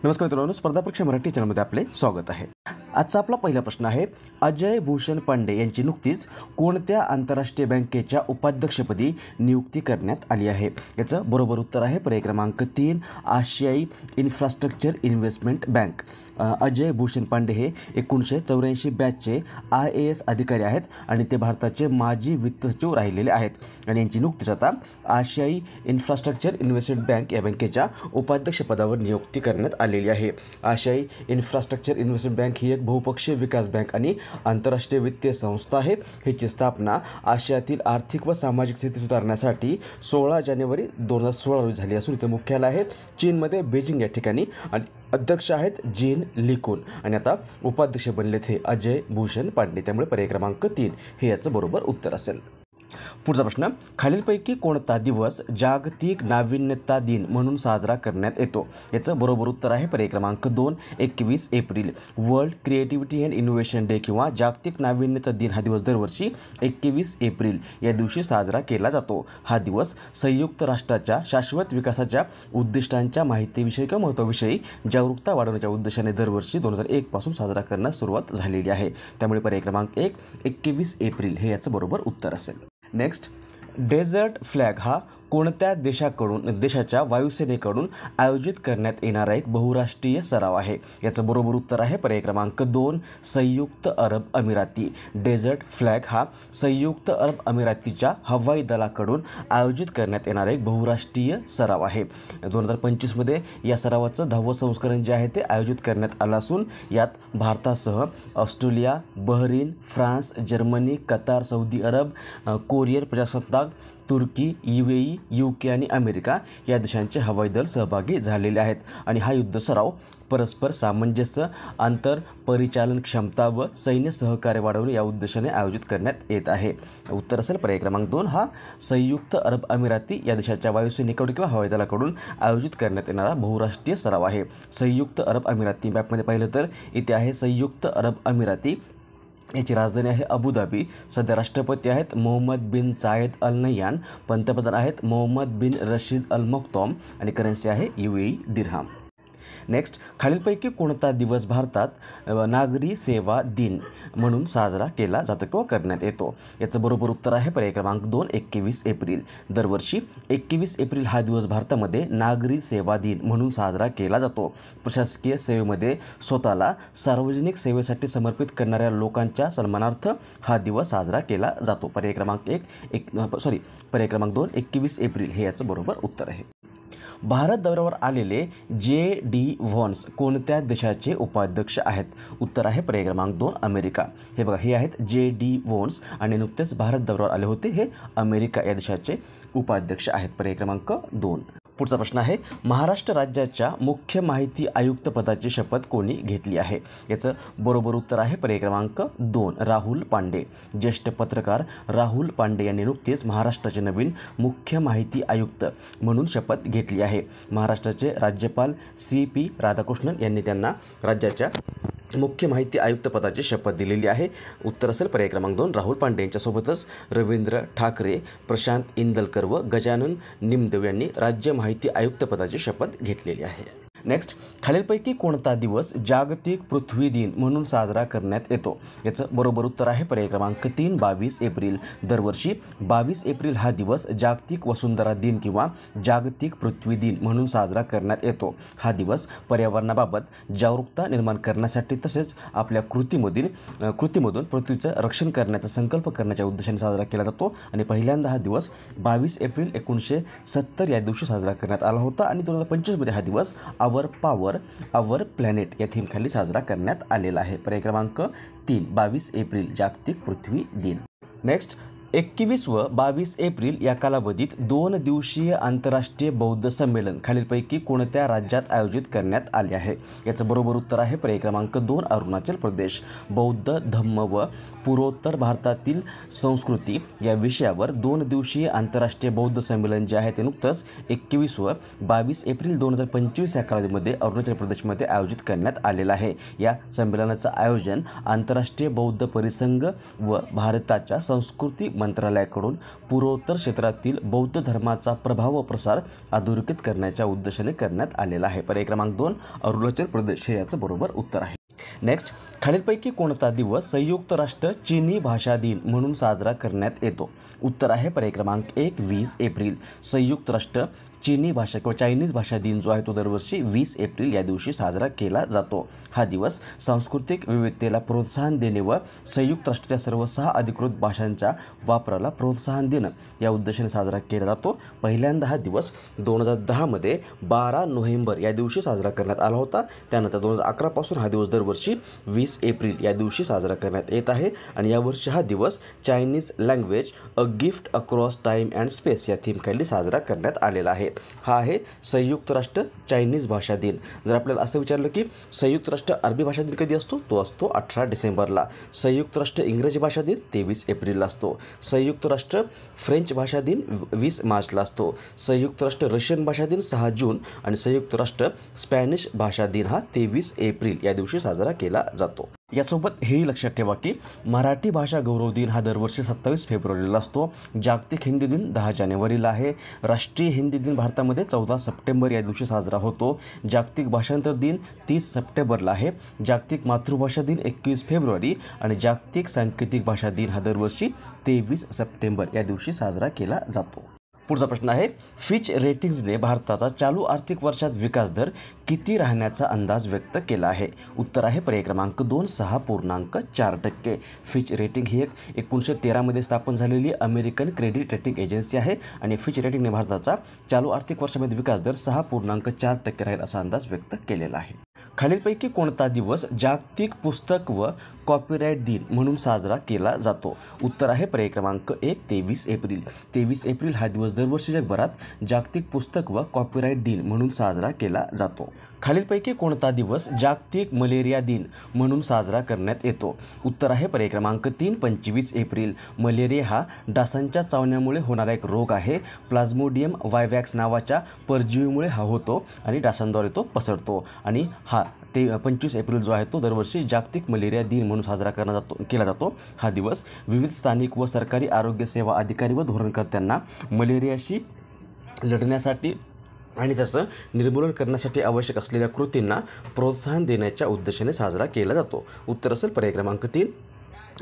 नमस्कार मित्रांनो, स्पर्धा परीक्षा मराठी चॅनलमध्ये आपले स्वागत आहे। आजचा आपला पहिला प्रश्न आहे, अजय भूषण पांडे यांची नुकतीच कोणत्या आंतरराष्ट्रीय बँकेच्या उपाध्यक्षपदी नियुक्ती करण्यात आली आहे? याचं बरोबर उत्तर आहे पर्याय क्रमांक 3, आशियाई infrastructure investment bank. Ajay Bhushan Pande हे 1984 बॅचचे IAS अधिकारी आहेत आणि ते भारताचे माजी वित्त सचिव राहिलेले आहेत आणि यांची नुकतीच आता आशियाई इन्फ्रास्ट्रक्चर इन्व्हेस्टमेंट बँक या बँकेच्या उपाध्यक्षपदावर नियुक्ती करण्यात आलेली आहे। आशियाई इन्फ्रास्ट्रक्चर इन्व्हेस्टमेंट बँक ही एक बहुपक्षीय विकास बँक आणि आंतरराष्ट्रीय वित्तीय संस्था आहे। हिची स्थापना आशियातील आर्थिक व सामाजिक स्थिती सुधारण्यासाठी 16 जानेवारी 2016 रोजी झाली असून हिचं मुख्यालय आहे चीनमध्ये बेजिंग या ठिकाणी आणि अध्यक्ष आहेत जीन लिकुन आणि आता उपाध्यक्ष बनलेत हे अजय भूषण पांडे, त्यामुळे पर्याय क्रमांक 3 हे याचं बरोबर उत्तर असेल। पुढचा प्रश्न, खालीलपैकी कोणता दिवस जागतिक नाविन्यता दिन म्हणून साजरा करण्यात येतो? याचं बरोबर उत्तर आहे पर्याय क्रमांक 2, 21 April. World creativity and innovation day किंवा जागतिक नाविन्यता दिन हा दिवस दरवर्षी 21 एप्रिल या दिवशी साजरा केला जातो। हा दिवस संयुक्त राष्ट्राच्या शाश्वत विकासाच्या उद्दिष्टांच्या माहितीविषयी किंवा महत्त्वाविषयी जागरूकता वाढवण्याच्या उद्देशाने दरवर्षी 2001 पासून साजरा करण्यास सुरुवात झालेली आहे, त्यामुळे पर्याय क्रमांक 1, 21 एप्रिल हे याचं बरोबर उत्तर असेल। नेक्स्ट, डेझर्ट फ्लॅग हा कोणत्या देशाच्या वायुसेनेकडून आयोजित करण्यात येणारा एक बहुराष्ट्रीय सराव आहे? याचं बरोबर उत्तर आहे पर्याय क्रमांक 2, संयुक्त अरब अमिराती। डेझर्ट फ्लॅग हा संयुक्त अरब अमिरातीच्या हवाई दलाकडून आयोजित करण्यात येणारा एक बहुराष्ट्रीय सराव आहे। 2025मध्ये या सरावाचं 10वं संस्करण जे आहे ते आयोजित करण्यात आलं असून यात भारतासह Australia, Bahrain, France, Germany, Qatar, सौदी अरब, कोरियन प्रजासत्ताक, तुर्की, UAE, UK आणि अमेरिका या देशांचे हवाई दल सहभागी झालेले आहेत आणि हा युद्ध सराव परस्पर सामंजस्य, आंतर परिचालन क्षमता व सैन्य सहकार्य वाढवणे या उद्देशाने आयोजित करण्यात येत आहे। उत्तर असेल पर्याय क्रमांक 2 हा संयुक्त अरब अमिराती या देशाच्या वायुसेनेकडून किंवा हवाई दलाकडून आयोजित करण्यात येणारा बहुराष्ट्रीय सराव आहे। संयुक्त अरब अमिराती मॅपमध्ये पाहिलं तर इथे आहे संयुक्त अरब अमिराती, याची राजधानी आहे अबुधाबी। सध्या राष्ट्रपती आहेत मोहम्मद बिन जायद अल नह्यान, पंतप्रधान आहेत मोहम्मद बिन रशीद अल मक्तोम आणि करन्सी आहे UAE दिरहाम। नेक्स्ट, खालीलपैकी कोणता दिवस भारतात नागरी सेवा दिन म्हणून साजरा केला जातो किंवा करण्यात येतो? याचं बरोबर उत्तर आहे पर्याय क्रमांक 2, 21 एप्रिल। दरवर्षी 21 एप्रिल हा दिवस भारतामध्ये नागरी सेवा दिन म्हणून साजरा केला जातो। प्रशासकीय सेवेमध्ये स्वतःला सार्वजनिक सेवेसाठी समर्पित करणाऱ्या लोकांच्या सन्मानार्थ हा दिवस साजरा केला जातो। पर्याय क्रमांक 2, 21 एप्रिल हे याचं बरोबर उत्तर आहे। भारत दौऱ्यावर आलेले JD व्हॉन्स कोणत्या देशाचे उपाध्यक्ष आहेत? उत्तर आहे पर्याय क्रमांक 2, अमेरिका। हे बघा, हे आहेत JD व्हॉन्स आणि नुकतेच भारत दौऱ्यावर आले होते, हे अमेरिका या देशाचे उपाध्यक्ष आहेत। पर्याय क्रमांक 2। पुढचा प्रश्न आहे, महाराष्ट्र राज्याच्या मुख्य माहिती आयुक्त पदाची शपथ कोणी घेतली आहे? याचं बरोबर उत्तर आहे पर्याय क्रमांक 2, राहुल पांडे। ज्येष्ठ पत्रकार राहुल पांडे यांनी नुकतेच महाराष्ट्राचे नवीन मुख्य माहिती आयुक्त म्हणून शपथ घेतली आहे। महाराष्ट्राचे राज्यपाल CP राधाकृष्णन यांनी त्यांना राज्याच्या मुख्य माहिती आयुक्त पदाची शपथ दिलेली आहे। उत्तर असेल पर्याय क्रमांक 2, राहुल पांडे यांच्यासोबतच रवींद्र ठाकरे, प्रशांत इंदलकर व गजानन निमदेव यांनी राज्य माहिती आयुक्त पदाची शपथ घेतलेली आहे। नेक्स्ट, खालीलपैकी कोणता दिवस जागतिक पृथ्वी दिन म्हणून साजरा करण्यात येतो? याचं बरोबर उत्तर आहे पर्याय क्रमांक 3, 22 एप्रिल। दरवर्षी 22 एप्रिल हा दिवस जागतिक वसुंधरा दिन किंवा जागतिक पृथ्वी दिन म्हणून साजरा करण्यात येतो। हा दिवस पर्यावरणाबाबत जागरूकता निर्माण करण्यासाठी तसेच आपल्या कृतीमधून पृथ्वीचं रक्षण करण्याचा संकल्प करण्याच्या उद्देशाने साजरा केला जातो आणि पहिल्यांदा हा दिवस 22 एप्रिल 1970 या दिवशी साजरा करण्यात आला होता आणि 2025मध्ये हा दिवस आवर पॉवर आवर प्लॅनेट या थीमखाली साजरा करण्यात आलेला आहे। पर्याय क्रमांक 3, 22 एप्रिल जागतिक पृथ्वी दिन। नेक्स्ट, 21 व 22 एप्रिल या कालावधीत 2 दिवसीय आंतरराष्ट्रीय बौद्ध संमेलन खालीलपैकी कोणत्या राज्यात आयोजित करण्यात आले आहे? याचं बरोबर उत्तर आहे पर्याय क्रमांक 2, अरुणाचल प्रदेश। बौद्ध धम्म व पूर्वोत्तर भारतातील संस्कृती या विषयावर 2 दिवसीय आंतरराष्ट्रीय बौद्ध संमेलन जे आहे ते नुकतंच 21 व 22 एप्रिल 2025 या कालावधीमध्ये अरुणाचल प्रदेशमध्ये आयोजित करण्यात आलेलं आहे। या संमेलनाचं आयोजन आंतरराष्ट्रीय बौद्ध परिसंघ व भारताच्या संस्कृती मंत्रालयाकडून पूर्वोत्तर क्षेत्रातील बौद्ध धर्माचा प्रभाव व प्रसार अधोरेखित करण्याच्या उद्देशाने करण्यात आलेला आहे. पर्याय क्रमांक 2 अरुणाचल प्रदेश हे याचं बरोबर उत्तर आहे. नेक्स्ट, खालीलपैकी कोणता दिवस संयुक्त राष्ट्र चीनी भाषा दिन म्हणून साजरा करण्यात येतो? उत्तर आहे पर्याय क्रमांक 1 20 एप्रिल. संयुक्त राष्ट्र चीनी भाषा किंवा चायनीज भाषा दिन जो आहे तो दरवर्षी 20 एप्रिल या दिवशी साजरा केला जातो. हा दिवस सांस्कृतिक विविधतेला प्रोत्साहन देणे व संयुक्त राष्ट्राच्या सर्व 6 अधिकृत भाषांच्या वापराला प्रोत्साहन देणं या उद्देशाने साजरा केला जातो. पहिल्यांदा हा दिवस 2010 मध्ये 12 नोव्हेंबर या दिवशी साजरा करण्यात आला होता. त्यानंतर 2011 पासून हा दिवस दरवर्षी 20 एप्रिल या दिवशी साजरा करण्यात येत आहे. आणि यावर्षी हा दिवस Chinese language a gift across time and space या थीमखाली साजरा करण्यात आलेला आहे. हा आहे संयुक्त राष्ट्र चायनीज भाषा दिन. जर आपल्याला असं विचारलं की संयुक्त राष्ट्र अरबी भाषा दिन कधी असतो, तो असतो 18 डिसेंबरला. संयुक्त राष्ट्र इंग्रजी भाषा दिन 23 एप्रिलला असतो. संयुक्त राष्ट्र फ्रेंच भाषा दिन 20 मार्चला असतो. संयुक्त राष्ट्र रशियन भाषा दिन 6 जून आणि संयुक्त राष्ट्र स्पॅनिश भाषा दिन हा 23 एप्रिल या दिवशी साजरा केला जातो. यासोबत हेही लक्षात ठेवा की मराठी भाषा गौरव दिन हा दरवर्षी 27 फेब्रुवारीला असतो. जागतिक हिंदी दिन 10 जानेवारीला आहे. राष्ट्रीय हिंदी दिन भारतामध्ये 14 सप्टेंबर या दिवशी साजरा होतो. जागतिक भाषांतर दिन 30 सप्टेंबरला आहे. जागतिक मातृभाषा दिन 21 फेब्रुवारी आणि जागतिक सांकेतिक भाषा दिन हा दरवर्षी 23 सप्टेंबर या दिवशी साजरा केला जातो. पुढचा प्रश्न आहे, फिच रेटिंग्जने भारताचा चालू आर्थिक वर्षात विकास दर किती राहण्याचा अंदाज व्यक्त केला आहे? उत्तर आहे पर्याय क्रमांक 2 6.4%. फिच रेटिंग ही एक 1913 मध्ये स्थापन झालेली अमेरिकन क्रेडिट रेटिंग एजन्सी आहे आणि फिच रेटिंगने भारताचा चालू आर्थिक वर्षामध्ये विकास दर 6.4% राहील असा अंदाज व्यक्त केलेला आहे. खालीलपैकी कोणता दिवस जागतिक पुस्तक व कॉपीराईट दिन म्हणून साजरा केला जातो? उत्तर आहे पर्याय क्रमांक 1 23 एप्रिल. 23 एप्रिल हा दिवस दरवर्षी जगभरात जागतिक पुस्तक व कॉपीराईट दिन म्हणून साजरा केला जातो. खालीलपैकी कोणता दिवस जागतिक मलेरिया दिन म्हणून साजरा करण्यात येतो? उत्तर आहे पर्याय क्रमांक 3 25 एप्रिल. मलेरिया हा डासांच्या चावण्यामुळे होणारा एक रोग आहे. प्लाझ्मोडियम वायवॅक्स नावाच्या परजीवीमुळे हा होतो आणि डासांद्वारे तो पसरतो. आणि हा 25 एप्रिल जो आहे तो दरवर्षी जागतिक मलेरिया दिन म्हणून साजरा केला जातो. हा दिवस विविध स्थानिक व सरकारी आरोग्य सेवा अधिकारी व धोरणकर्त्यांना मलेरियाशी लढण्यासाठी आणि त्याचं निर्मूलन करण्यासाठी आवश्यक असलेल्या कृतींना प्रोत्साहन देण्याच्या उद्देशाने साजरा केला जातो. उत्तर असेल पर्याय क्रमांक 3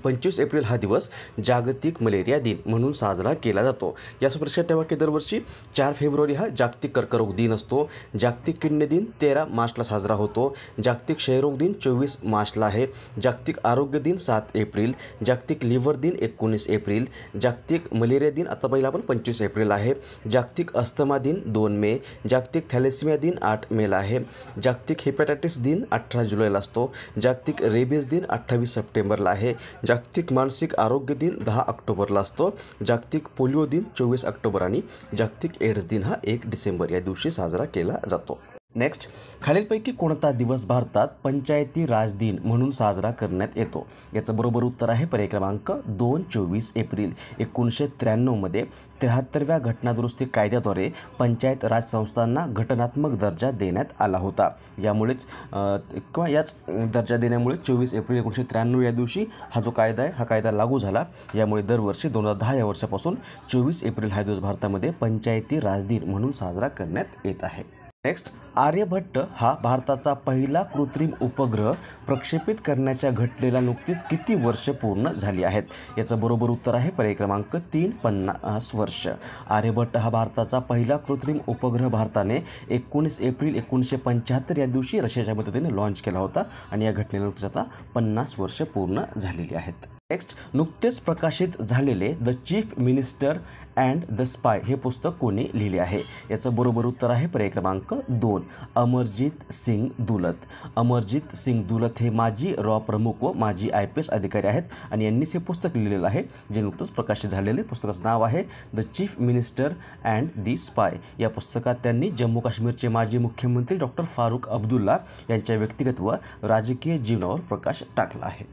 25 एप्रिल हा दिवस जागतिक मलेरिया दिन म्हणून साजरा केला जातो. यासोबत लक्षात ठेवा की दरवर्षी 4 फेब्रुवारी हा जागतिक कर्करोग दिन असतो. जागतिक किडनी दिन 13 मार्चला साजरा होतो. जागतिक क्षयरोग दिन 24 मार्चला आहे. जागतिक आरोग्य दिन 7 एप्रिल. जागतिक लिव्हर दिन 19 एप्रिल. जागतिक मलेरिया दिन आता पहिला आपण 25 एप्रिल आहे. जागतिक अस्थमा दिन 2 मे. जागतिक थॅलेसिमिया दिन 8 मेला आहे. जागतिक हेपॅटायटिस दिन 18 जुलैला असतो. जागतिक रेबीज दिन 28 सप्टेंबरला आहे. जागतिक मानसिक आरोग्य दिन 10 ऑक्टोबरला असतो. जागतिक पोलिओ दिन 24 ऑक्टोबर आणि जागतिक एड्स दिन हा 1 डिसेंबर या दिवशी साजरा केला जातो. नेक्स्ट, खालीलपैकी कोणता दिवस भारतात पंचायती राज दिन म्हणून साजरा करण्यात येतो? याचं बरोबर उत्तर आहे पर्याय क्रमांक 2 24 एप्रिल. 1993 मध्ये 73व्या घटनादुरुस्ती कायद्याद्वारे पंचायत राज संस्थांना घटनात्मक दर्जा देण्यात आला होता. यामुळेच किंवा याच दर्जा देण्यामुळे 24 एप्रिल 1993 या दिवशी हा जो कायदा आहे हा कायदा लागू झाला. यामुळे दरवर्षी 2010 या वर्षापासून 24 एप्रिल हा दिवस भारतामध्ये पंचायती राज दिन म्हणून साजरा करण्यात येत आहे. नेक्स्ट, आर्यभट्ट हा भारताचा पहिला कृत्रिम उपग्रह प्रक्षेपित करण्याच्या घटनेला नुकतीच किती वर्ष पूर्ण झाली आहेत? याचं बरोबर उत्तर आहे पर्याय क्रमांक 3 50 वर्ष. आर्यभट्ट हा भारताचा पहिला कृत्रिम उपग्रह भारताने 19 एप्रिल 1975 या दिवशी रशियाच्या मदतीने लॉन्च केला होता आणि या घटनेला नुकतीच आता 50 वर्ष पूर्ण झालेली आहेत. नेक्स्ट, नुकतेच प्रकाशित झालेले the chief minister and the spy हे पुस्तक कोणी लिहिले आहे? याचं बरोबर उत्तर आहे पर्याय क्रमांक 2 अमरजीत सिंग दुलत. अमरजीत सिंग दुलत हे माजी रॉ प्रमुख व माजी IPS अधिकारी आहेत आणि यांनीच हे पुस्तक लिहिलेलं आहे जे नुकतंच प्रकाशित झालेले. पुस्तकाचं नाव आहे the chief minister and the spy. या पुस्तकात त्यांनी जम्मू काश्मीरचे माजी मुख्यमंत्री डॉक्टर फारुख अब्दुल्ला यांच्या व्यक्तिगत व राजकीय जीवनावर प्रकाश टाकला आहे.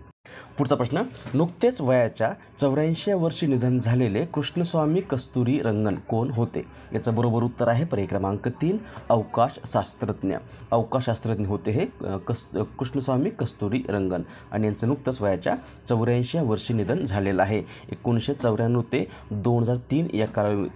पुढचा प्रश्न, नुकतेच वयाच्या 84 वर्षी निधन झालेले कृष्णस्वामी कस्तुरी रंगन कोण होते? याचं बरोबर उत्तर आहे पर्याय क्रमांक 3, अवकाशशास्त्रज्ञ. अवकाशशास्त्रज्ञ होते हे कृष्णस्वामी कस्तुरी रंगन आणि यांचं नुकतंच वयाच्या 84 वर्षी निधन झालेलं आहे. 1994 ते 2003 या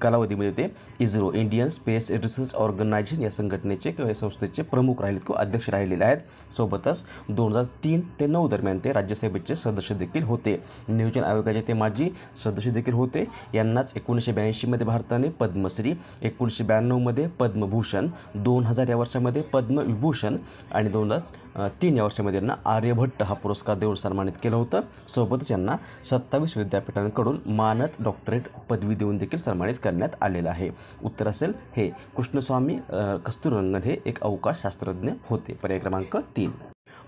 कालावधीमध्ये ते ISRO, Indian space research organisation या संघटनेचे किंवा या संस्थेचे प्रमुख राहिलेत किंवा अध्यक्ष राहिलेले आहेत. सोबतच 2003 ते 2009 दरम्यान ते राज्यसभेचे सदस्य देखील होते. नियोजन आयोगाचे ते माजी सदस्य देखील होते. यांनाच 1982 मध्ये भारताने पद्मश्री, 1992 मध्ये पद्मभूषण, 2000 या वर्षामध्ये पद्मविभूषण आणि 2003 या वर्षामध्ये यांना आर्यभट्ट हा पुरस्कार देऊन सन्मानित केलं होतं. सोबतच यांना 27 विद्यापीठांकडून मानद डॉक्टरेट पदवी देऊन देखील सन्मानित करण्यात आलेलं आहे. उत्तर असेल हे कृष्णस्वामी कस्तुरीरंगन हे एक अवकाशशास्त्रज्ञ होते. पर्याय क्रमांक 3.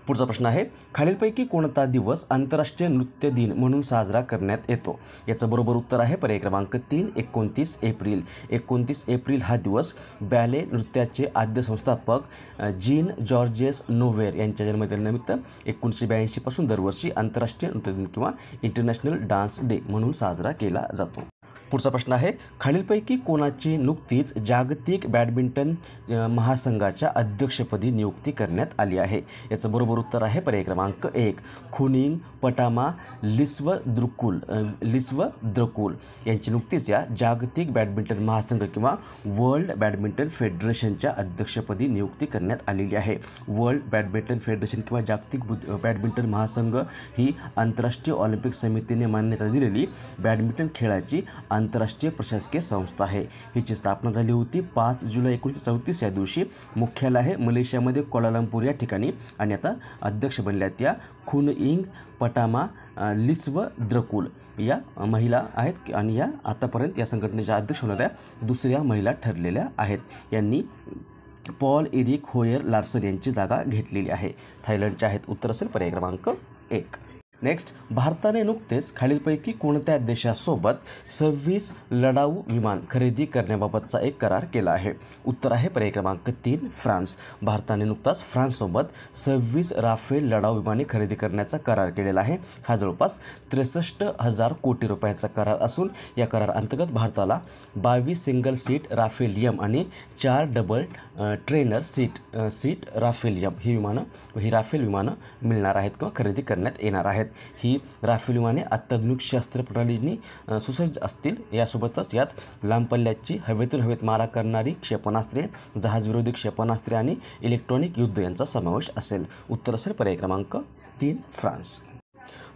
पुढचा प्रश्न आहे, खालीलपैकी कोणता दिवस आंतरराष्ट्रीय नृत्य दिन म्हणून साजरा करण्यात येतो? याचं बरोबर उत्तर आहे पर्याय क्रमांक 3, 29 एप्रिल. 29 एप्रिल हा दिवस बॅले नृत्याचे आद्य संस्थापक जीन जॉर्जेस नोवेर यांच्या जन्मदिनानिमित्त 1982 पासून दरवर्षी आंतरराष्ट्रीय नृत्य दिन किंवा इंटरनॅशनल डान्स डे म्हणून साजरा केला जातो. पुढचा प्रश्न आहे, खालीलपैकी कोणाची नुकतीच जागतिक बॅडमिंटन महासंघाच्या अध्यक्षपदी नियुक्ती करण्यात आली आहे? याचं बरोबर उत्तर आहे पर्याय क्रमांक 1, खुनिंग पटामा लिस्वद्रकुल यांची नुकतीच या जागतिक बॅडमिंटन महासंघ किंवा वर्ल्ड बॅडमिंटन फेडरेशनच्या अध्यक्षपदी नियुक्ती करण्यात आलेली आहे. वर्ल्ड बॅडमिंटन फेडरेशन किंवा जागतिक बॅडमिंटन महासंघ ही आंतरराष्ट्रीय ऑलिम्पिक समितीने मान्यता दिलेली बॅडमिंटन खेळाची आंतरराष्ट्रीय प्रशासकीय संस्था आहे. हिची स्थापना झाली होती 5 जुलै 1934 या दिवशी. मुख्यालय आहे मलेशियामध्ये कोलालंपूर या ठिकाणी आणि आता अध्यक्ष बनल्या त्या खुनइंग पटामा लिस्वद्रकुल या महिला आहेत आणि या आतापर्यंत या संघटनेच्या अध्यक्ष होणाऱ्या दुसऱ्या महिला ठरलेल्या आहेत. यांनी पॉल एरिक होयर लार्सन यांची जागा घेतलेली आहे. थायलंडच्या आहेत. उत्तर असेल पर्याय क्रमांक 1. नेक्स्ट, भारताने नुकतेच खालीलपैकी कोणत्या देशासोबत 26 लढाऊ विमान खरेदी करण्याबाबतचा एक करार केला आहे? उत्तर आहे पर्याय क्रमांक 3, फ्रान्स. भारताने नुकताच फ्रान्ससोबत 26 राफेल लढाऊ विमाने खरेदी करण्याचा करार केलेला आहे. हा जवळपास 63,000 कोटी रुपयांचा करार असून या कराराअंतर्गत भारताला 22 सिंगल सीट राफेल यम आणि 4 double trainer seat Rafale M ही राफेल विमानं मिळणार आहेत किंवा खरेदी करण्यात येणार आहेत. ही राफेल विमाने अत्याधुनिक शस्त्र प्रणालींनी सुसज्ज असतील. यासोबतच यात लांब पल्ल्याची हवेतून हवेत मारा करणारी क्षेपणास्त्रे, जहाजविरोधी क्षेपणास्त्रे आणि इलेक्ट्रॉनिक युद्ध यांचा समावेश असेल. उत्तर असेल पर्याय क्रमांक 3, फ्रान्स.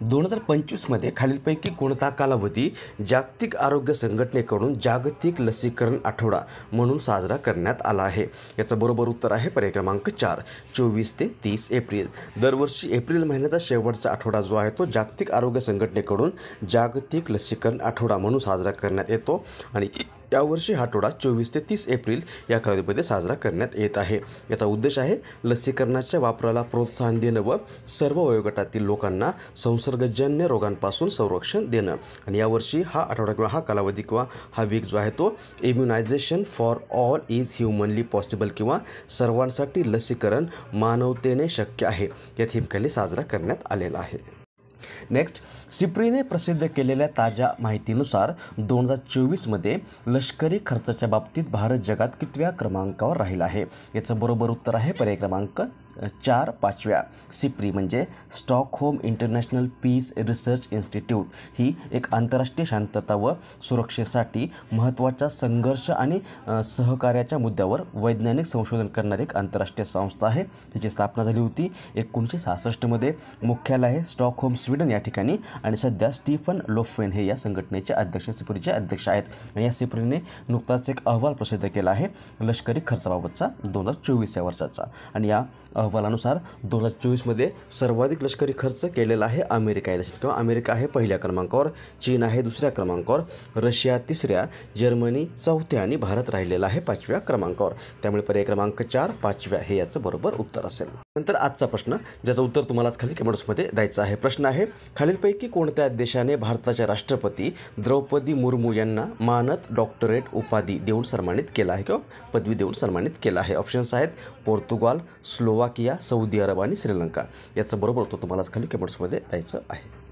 2025 मध्ये खालीलपैकी कोणता कालावधी जागतिक आरोग्य संघटनेकडून जागतिक लसीकरण आठवडा म्हणून साजरा करण्यात आला आहे? याचं बरोबर उत्तर आहे पर्याय क्रमांक 4, 24 ते 30 एप्रिल. दरवर्षी एप्रिल महिन्याचा शेवटचा आठवडा जो आहे तो जागतिक आरोग्य संघटनेकडून जागतिक लसीकरण आठवडा म्हणून साजरा करण्यात येतो आणि यावर्षी हा आठवडा 24 ते 30 एप्रिल या कालावधीमध्ये साजरा करण्यात येत आहे. याचा उद्देश आहे लसीकरणाच्या वापराला प्रोत्साहन देणं व सर्व वयोगटातील लोकांना संसर्गजन्य रोगांपासून संरक्षण देणं. आणि यावर्षी हा आठवडा किंवा हा कालावधी किंवा हा वीक जो आहे तो immunization for all is humanly possible किंवा सर्वांसाठी लसीकरण मानवतेने शक्य आहे या थीमखाली साजरा करण्यात आलेला आहे. नेक्स्ट, सिप्रीने प्रसिद्ध केलेल्या ताज्या माहितीनुसार 2024 मध्ये लष्करी खर्चाच्या बाबतीत भारत जगात कितव्या क्रमांकावर राहिला आहे? याचं बरोबर उत्तर आहे पर्याय क्रमांक 4, 5व्या. सिप्री म्हणजे Stockholm International Peace Research Institute ही एक आंतरराष्ट्रीय शांतता व सुरक्षेसाठी महत्त्वाच्या संघर्ष आणि सहकार्याच्या मुद्द्यावर वैज्ञानिक संशोधन करणारी एक आंतरराष्ट्रीय संस्था आहे. तिची स्थापना झाली होती 1966 मध्ये. मुख्यालय आहे स्टॉकहोम, स्वीडन या ठिकाणी आणि सध्या स्टीफन लोफवेन हे या संघटनेचे अध्यक्ष, सिप्रीचे अध्यक्ष आहेत. आणि या सिप्रीने नुकताच एक अहवाल प्रसिद्ध केला आहे लष्करी खर्चाबाबतचा 2024 या वर्षाचा. आणि या अहवालानुसार 2024 मध्ये सर्वाधिक लष्करी खर्च केलेला आहे अमेरिका या देशात किंवा अमेरिका आहे पहिल्या क्रमांकावर, चीन आहे दुसऱ्या क्रमांकावर, रशिया तिसऱ्या, जर्मनी चौथ्या आणि भारत राहिलेला आहे 5व्या क्रमांकावर. त्यामुळे पर्याय क्रमांक 4, 5व्या हे याचं बरोबर उत्तर असेल. नंतर आजचा प्रश्न ज्याचं उत्तर तुम्हालाच खाली कमेंट्समध्ये द्यायचं आहे. प्रश्न आहे, खालीलपैकी कोणत्या देशाने भारताच्या राष्ट्रपती द्रौपदी मुर्मू यांना मानद डॉक्टरेट उपाधी देऊन सन्मानित केला आहे किंवा पदवी देऊन सन्मानित केला आहे? ऑप्शन्स आहेत पोर्तुगाल, स्लोवाकिया, सौदी अरब आणि श्रीलंका. याचं बरोबर उत्तर तुम्हालाच खाली कमेंट्समध्ये द्यायचं आहे.